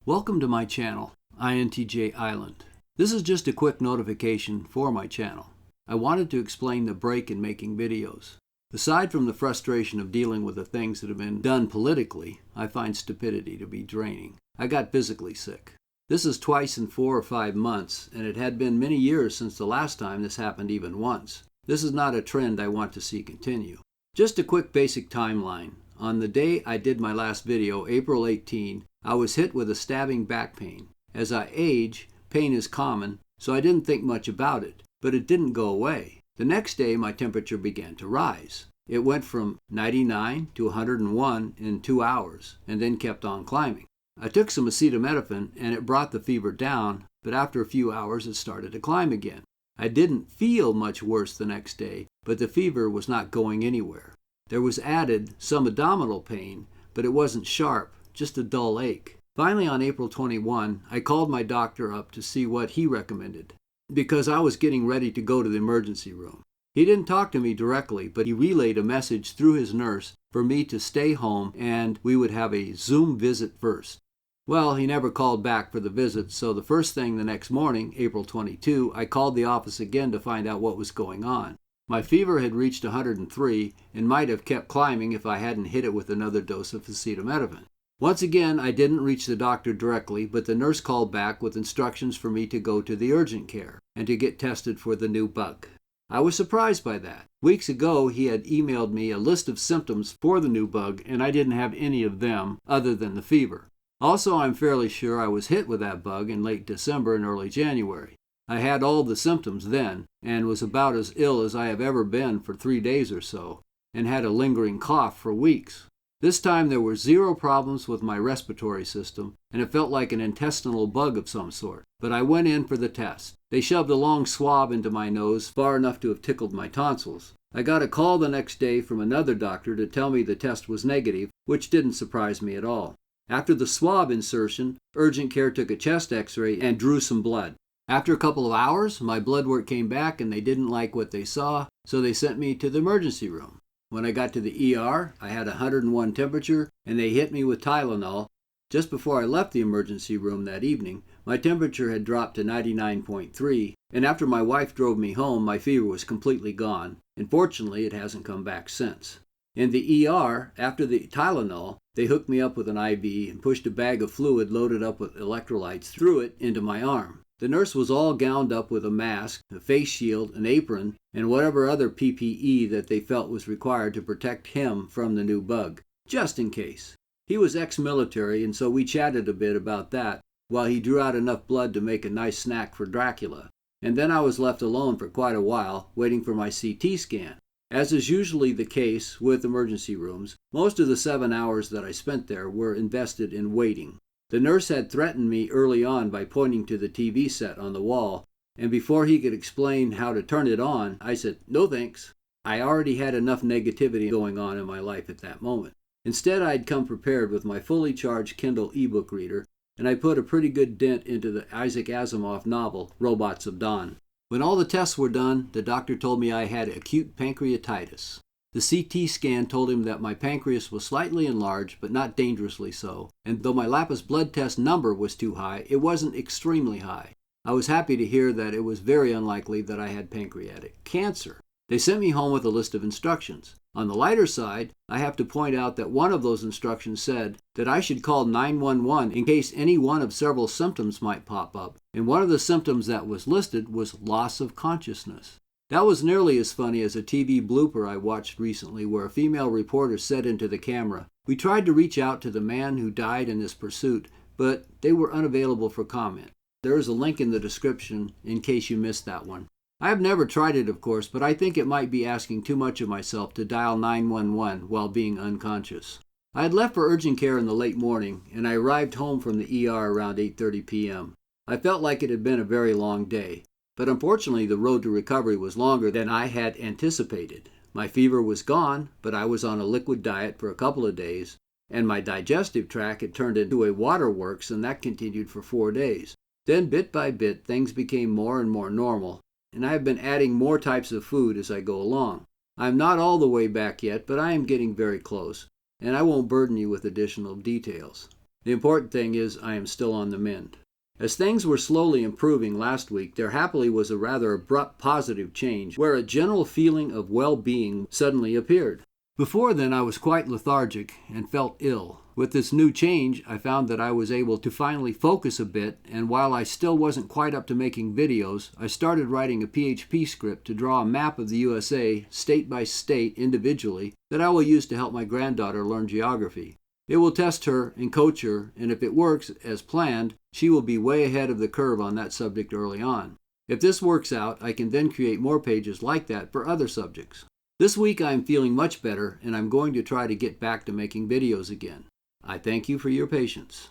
Welcome to my channel, INTJ Island. This is just a quick notification for my channel. I wanted to explain the break in making videos. Aside from the frustration of dealing with the things that have been done politically, I find stupidity to be draining. I got physically sick. This is twice in 4 or 5 months, and it had been many years since the last time this happened even once. This is not a trend I want to see continue. Just a quick basic timeline. On the day I did my last video, April 18, I was hit with a stabbing back pain. As I age, pain is common, so I didn't think much about it, but it didn't go away. The next day, my temperature began to rise. It went from 99 to 101 in 2 hours, and then kept on climbing. I took some acetaminophen, and it brought the fever down, but after a few hours, it started to climb again. I didn't feel much worse the next day, but the fever was not going anywhere. There was added some abdominal pain, but it wasn't sharp, just a dull ache. Finally, on April 21, I called my doctor up to see what he recommended, because I was getting ready to go to the emergency room. He didn't talk to me directly, but he relayed a message through his nurse for me to stay home and we would have a Zoom visit first. Well, he never called back for the visit, so the first thing the next morning, April 22, I called the office again to find out what was going on. My fever had reached 103 and might have kept climbing if I hadn't hit it with another dose of acetaminophen. Once again, I didn't reach the doctor directly, but the nurse called back with instructions for me to go to the urgent care and to get tested for the new bug. I was surprised by that. Weeks ago, he had emailed me a list of symptoms for the new bug, and I didn't have any of them other than the fever. Also, I'm fairly sure I was hit with that bug in late December and early January. I had all the symptoms then, and was about as ill as I have ever been for 3 days or so, and had a lingering cough for weeks. This time there were 0 problems with my respiratory system, and it felt like an intestinal bug of some sort. But I went in for the test. They shoved a long swab into my nose, far enough to have tickled my tonsils. I got a call the next day from another doctor to tell me the test was negative, which didn't surprise me at all. After the swab insertion, urgent care took a chest x-ray and drew some blood. After a couple of hours, my blood work came back and they didn't like what they saw, so they sent me to the emergency room. When I got to the ER, I had 101 temperature, and they hit me with Tylenol. Just before I left the emergency room that evening, my temperature had dropped to 99.3, and after my wife drove me home, my fever was completely gone, and fortunately it hasn't come back since. In the ER, after the Tylenol, they hooked me up with an IV and pushed a bag of fluid loaded up with electrolytes through it into my arm. The nurse was all gowned up with a mask, a face shield, an apron, and whatever other PPE that they felt was required to protect him from the new bug, just in case. He was ex-military, and so we chatted a bit about that, while he drew out enough blood to make a nice snack for Dracula. And then I was left alone for quite a while, waiting for my CT scan. As is usually the case with emergency rooms, most of the 7 hours that I spent there were invested in waiting. The nurse had threatened me early on by pointing to the TV set on the wall, and before he could explain how to turn it on, I said, "No thanks." I already had enough negativity going on in my life at that moment. Instead, I had come prepared with my fully charged Kindle ebook reader, and I put a pretty good dent into the Isaac Asimov novel, Robots of Dawn. When all the tests were done, the doctor told me I had acute pancreatitis. The CT scan told him that my pancreas was slightly enlarged, but not dangerously so, and though my Lapis blood test number was too high, it wasn't extremely high. I was happy to hear that it was very unlikely that I had pancreatic cancer. They sent me home with a list of instructions. On the lighter side, I have to point out that one of those instructions said that I should call 911 in case any one of several symptoms might pop up, and one of the symptoms that was listed was loss of consciousness. That was nearly as funny as a TV blooper I watched recently where a female reporter said into the camera, "We tried to reach out to the man who died in this pursuit, but they were unavailable for comment." There is a link in the description in case you missed that one. I have never tried it, of course, but I think it might be asking too much of myself to dial 911 while being unconscious. I had left for urgent care in the late morning, and I arrived home from the ER around 8:30 p.m. I felt like it had been a very long day. But unfortunately, the road to recovery was longer than I had anticipated. My fever was gone, but I was on a liquid diet for a couple of days, and my digestive tract had turned into a waterworks, and that continued for 4 days. Then, bit by bit, things became more and more normal, and I have been adding more types of food as I go along. I am not all the way back yet, but I am getting very close, and I won't burden you with additional details. The important thing is I am still on the mend. As things were slowly improving last week, there happily was a rather abrupt positive change where a general feeling of well-being suddenly appeared. Before then I was quite lethargic and felt ill. With this new change, I found that I was able to finally focus a bit, and while I still wasn't quite up to making videos, I started writing a PHP script to draw a map of the USA, state by state, individually, that I will use to help my granddaughter learn geography. It will test her and coach her, and if it works as planned, she will be way ahead of the curve on that subject early on. If this works out, I can then create more pages like that for other subjects. This week I am feeling much better, and I'm going to try to get back to making videos again. I thank you for your patience.